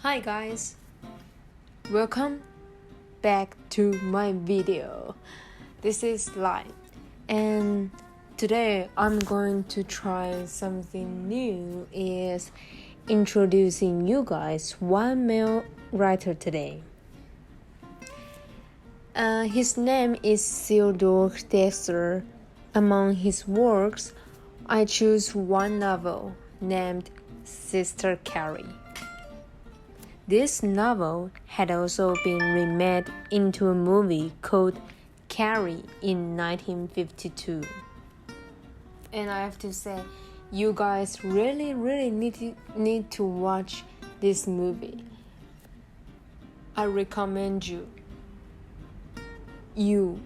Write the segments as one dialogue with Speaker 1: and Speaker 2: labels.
Speaker 1: Hi guys, welcome back to my video. This is Lai, and today I'm going to try something new, is introducing you guys one male writer today. His name is Theodore Dreiser. Among his works, I choose one novel named Sister Carrie. This novel had also been remade into a movie called Carrie in 1952. And I have to say, you guys really need to watch this movie. I recommend you. You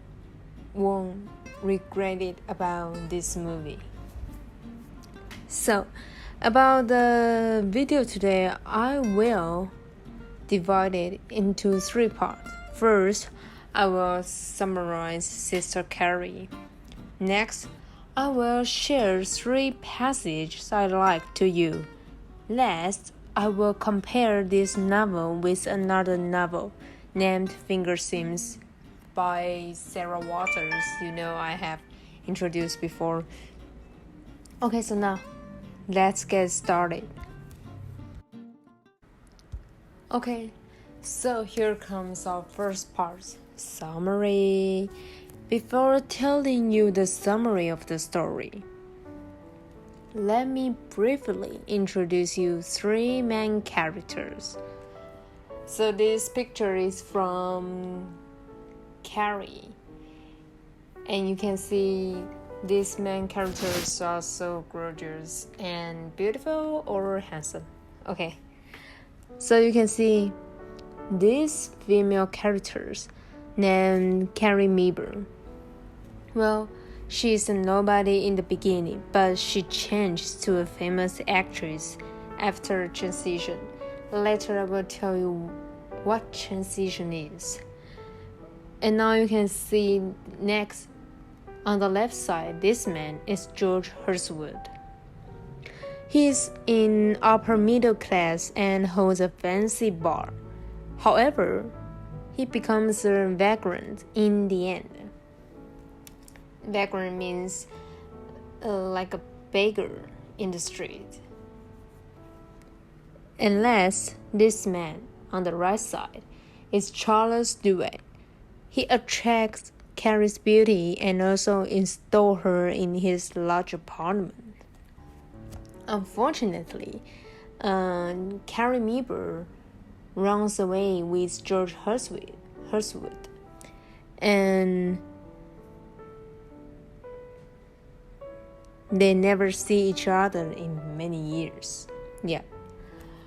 Speaker 1: won't regret it about this movie. So, about the video today, I will divide it into three parts. First, I will summarize Sister Carrie. Next, I will share three passages I like to you. Last, I will compare this novel with another novel named Fingersims by Sarah Waters. I have introduced before. Okay, so now let's get started. Okay, so here comes our first part, summary. Before telling you the summary of the story, let me briefly introduce you three main characters. So this picture is from Carrie, and you can see these main characters are so gorgeous and beautiful or handsome. Okay, so you can see these female characters named Carrie Meeber. Well, she's a nobody in the beginning, but she changed to a famous actress after transition. Later I will tell you what transition is. And now you can see next on the left side, this man is George Hurstwood. He's in upper middle class and holds a fancy bar. However, he becomes a vagrant in the end. Vagrant means like a beggar in the street. And last, this man on the right side is Charles Duet. He attracts Carrie's beauty and also install her in his large apartment. Unfortunately, Carrie Meeber runs away with George Hurstwood, and they never see each other in many years. Yeah.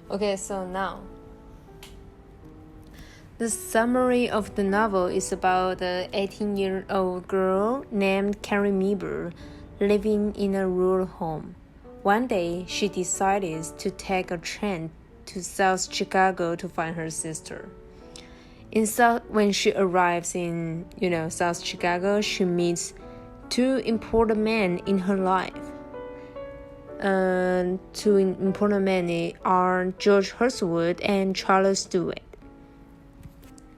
Speaker 1: Okay, so now the summary of the novel is about an 18-year-old girl named Carrie Meeber living in a rural home. One day, she decided to take a train to South Chicago to find her sister. When she arrives in, South Chicago, she meets two important men in her life. Two important men are George Hurstwood and Charles Duet.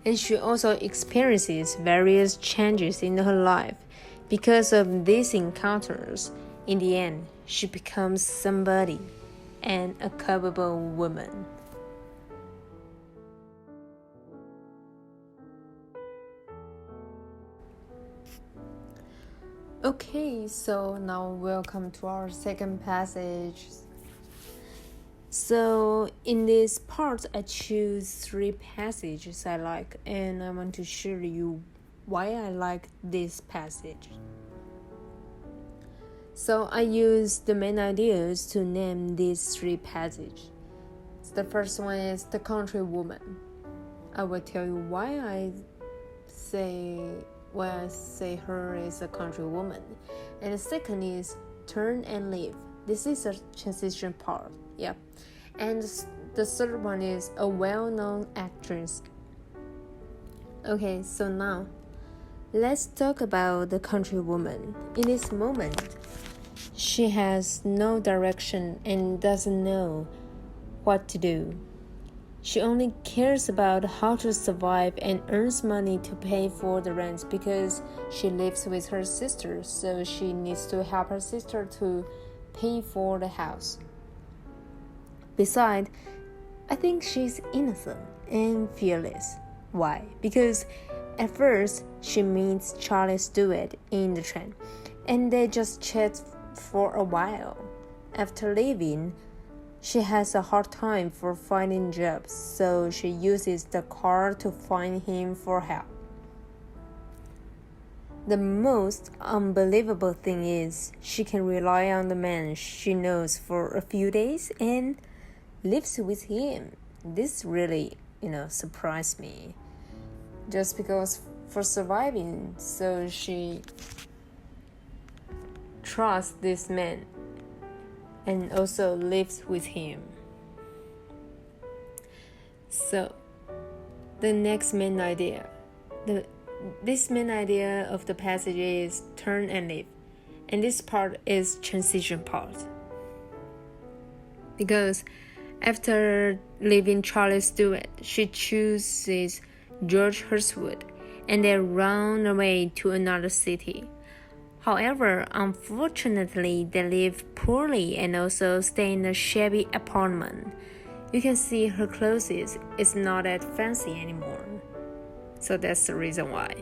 Speaker 1: And she also experiences various changes in her life. Because of these encounters, in the end, she becomes somebody and a capable woman. Okay, so now welcome to our second passage. So in this part, I choose three passages I like, and I want to share you why I like this passage. So I use the main ideas to name these three passages. The first one is the country woman. I will tell you why I say her is a country woman. And the second is turn and leave. This is a transition part. Yeah. And the third one is a well-known actress. Okay, so now let's talk about the country woman. In this moment, she has no direction and doesn't know what to do. She only cares about how to survive and earns money to pay for the rent because she lives with her sister, so she needs to help her sister to pay for the house. Besides, I think she's innocent and fearless. Why? Because at first she meets Charlie Stewart in the train, and they just chat for a while. After leaving, she has a hard time for finding jobs, so she uses the car to find him for help. The most unbelievable thing is she can rely on the man she knows for a few days and lives with him. This really, surprised me. Just because for surviving, so she trusts this man and also lives with him. So, the next main idea. This main idea of the passage is turn and leave. And this part is transition part. Because after leaving Charlie Stewart, she chooses George Hurstwood and they run away to another city. However, unfortunately, they live poorly and also stay in a shabby apartment. You can see her clothes is not that fancy anymore. So that's the reason why.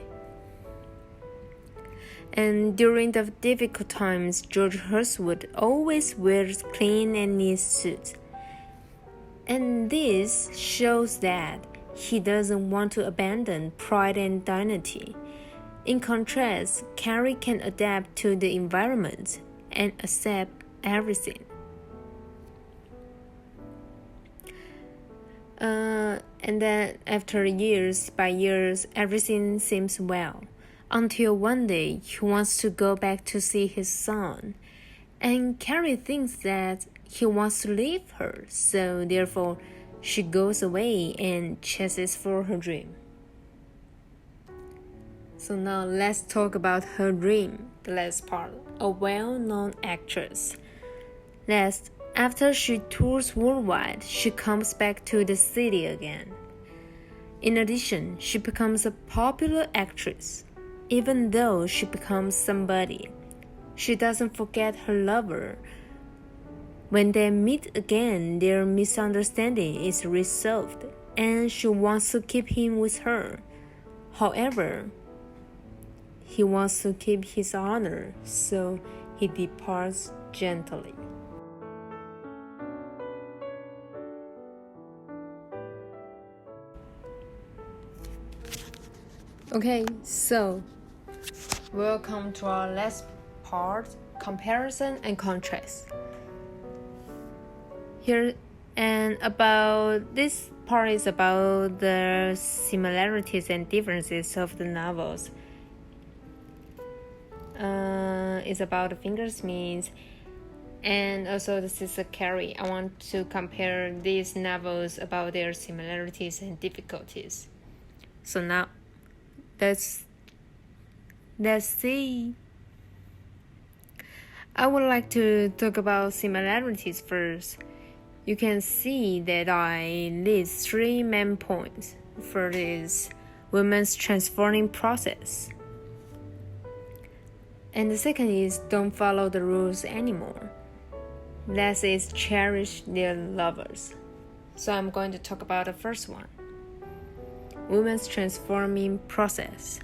Speaker 1: And during the difficult times, George Hurstwood always wears clean and neat suits. And this shows that he doesn't want to abandon pride and dignity. In contrast, Carrie can adapt to the environment and accept everything. And then after years by years, everything seems well. Until one day, he wants to go back to see his son. And Carrie thinks that he wants to leave her, so therefore she goes away and chases for her dream. So now let's talk about her dream, the last part, a well-known actress. Last, after she tours worldwide, she comes back to the city again. In addition, she becomes a popular actress. Even though she becomes somebody, she doesn't forget her lover. When they meet again, their misunderstanding is resolved, and she wants to keep him with her. However, he wants to keep his honor, so he departs gently. Okay, so welcome to our last part, comparison and contrast. Here and about this part is about the similarities and differences of the novels. It's about the Fingersmiths and also the Sister Carrie. I want to compare these novels about their similarities and difficulties. So now, let's see. I would like to talk about similarities first. You can see that I list 3 main points. First is women's transforming process. And the second is don't follow the rules anymore. Last is cherish their lovers. So I'm going to talk about the first one. Women's transforming process.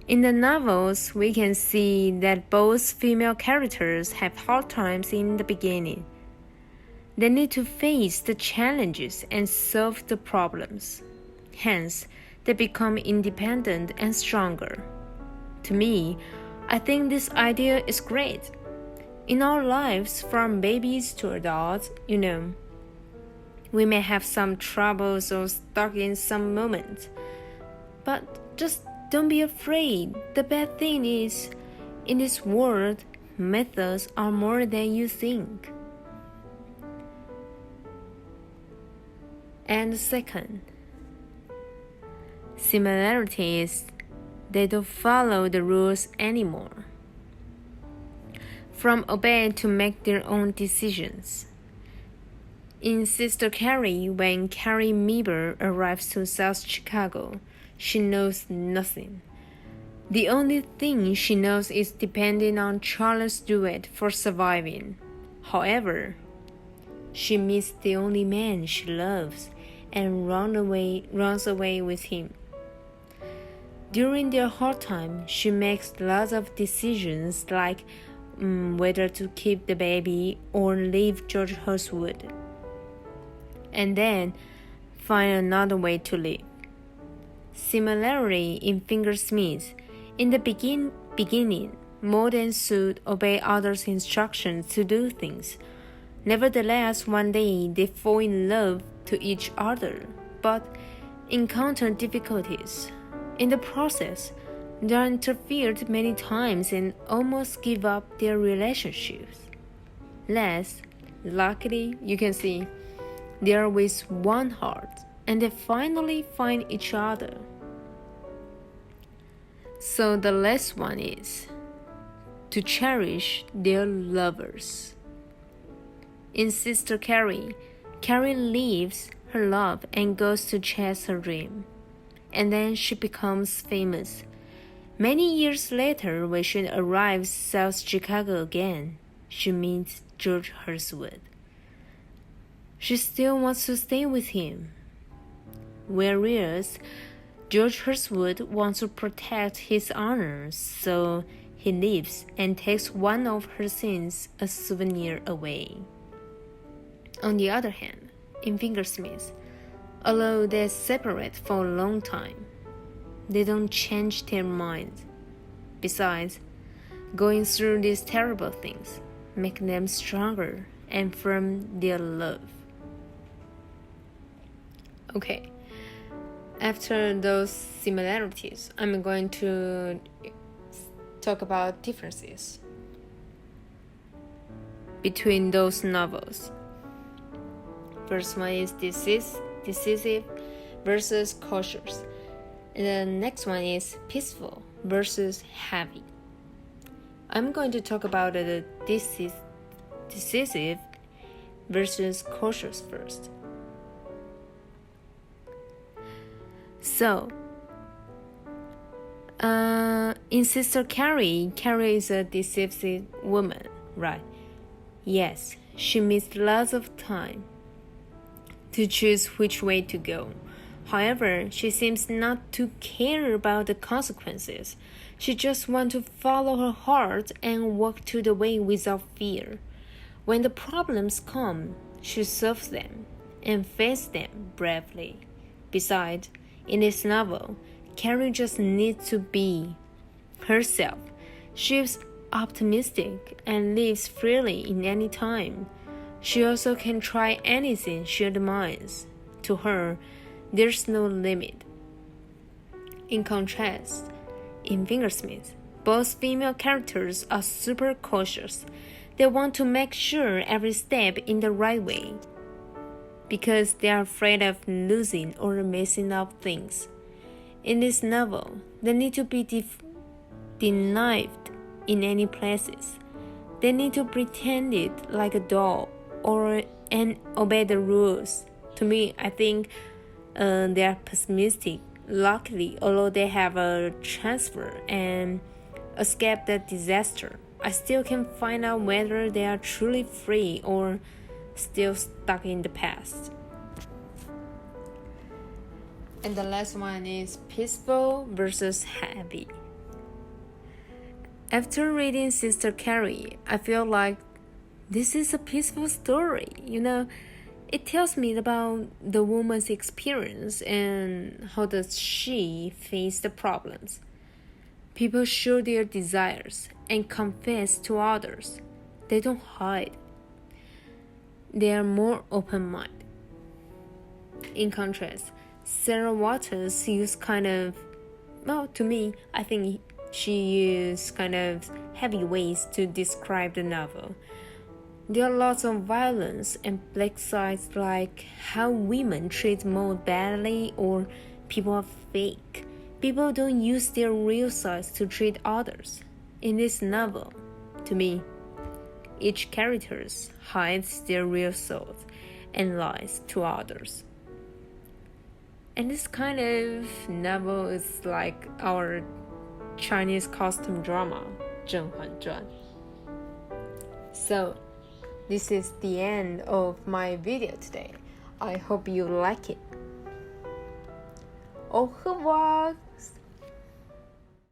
Speaker 1: In the novels, we can see that both female characters have hard times in the beginning. They need to face the challenges and solve the problems. Hence, they become independent and stronger. To me, I think this idea is great. In our lives, from babies to adults, we may have some troubles or stuck in some moments. But just don't be afraid. The bad thing is, in this world, methods are more than you think. And second, similarities, they don't follow the rules anymore. From obey to make their own decisions. In Sister Carrie, when Carrie Meeber arrives to South Chicago, she knows nothing. The only thing she knows is depending on Charles Stewart for surviving. However, she meets the only man she loves and runs away with him. During their hard time, she makes lots of decisions like whether to keep the baby or leave George Hurstwood, and then find another way to live. Similarly, in Fingersmith, in the beginning, Maud and Sue obey others' instructions to do things. Nevertheless, one day they fall in love to each other, but encounter difficulties. In the process, they are interfered many times and almost give up their relationships. Last, luckily, you can see, they are with one heart, and they finally find each other. So the last one is to cherish their lovers. In Sister Carrie, Carrie leaves her love and goes to chase her dream, and then she becomes famous. Many years later, when she arrives South Chicago again, she meets George Hurstwood. She still wants to stay with him, whereas George Hurstwood wants to protect his honor, so he leaves and takes one of her scenes as a souvenir away. On the other hand, in Fingersmith, although they separate for a long time, they don't change their minds. Besides, going through these terrible things make them stronger and firm their love. Okay, after those similarities, I'm going to talk about differences between those novels. First one is decisive versus cautious. And the next one is peaceful versus heavy. I'm going to talk about the decisive versus cautious first. So, in Sister Carrie, Carrie is a decisive woman, right? Yes, she missed lots of time to choose which way to go. However, she seems not to care about the consequences. She just wants to follow her heart and walk to the way without fear. When the problems come, she solves them and faces them bravely. Besides, in this novel, Carrie just needs to be herself. She is optimistic and lives freely in any time. She also can try anything she admires. To her, there's no limit. In contrast, in Fingersmith, both female characters are super cautious. They want to make sure every step in the right way because they are afraid of losing or messing up things. In this novel, they need to be denied in any places. They need to pretend it like a doll and obey the rules. To me, I think they are pessimistic. Luckily, although they have a transfer and escape the disaster, I still can find out whether they are truly free or still stuck in the past. And the last one is peaceful versus heavy. After reading Sister Carrie, I feel like this is a peaceful story. It tells me about the woman's experience and how does she face the problems. People show their desires and confess to others. They don't hide. They are more open-minded. In contrast, Sarah Waters used to me, I think she used kind of heavy ways to describe the novel. There are lots of violence and black sides like how women treat Maud badly or people are fake. People don't use their real sides to treat others. In this novel, to me, each character hides their real souls and lies to others. And this kind of novel is like our Chinese costume drama, 甄嬛传. So, this is the end of my video today. I hope you like it. Au revoir!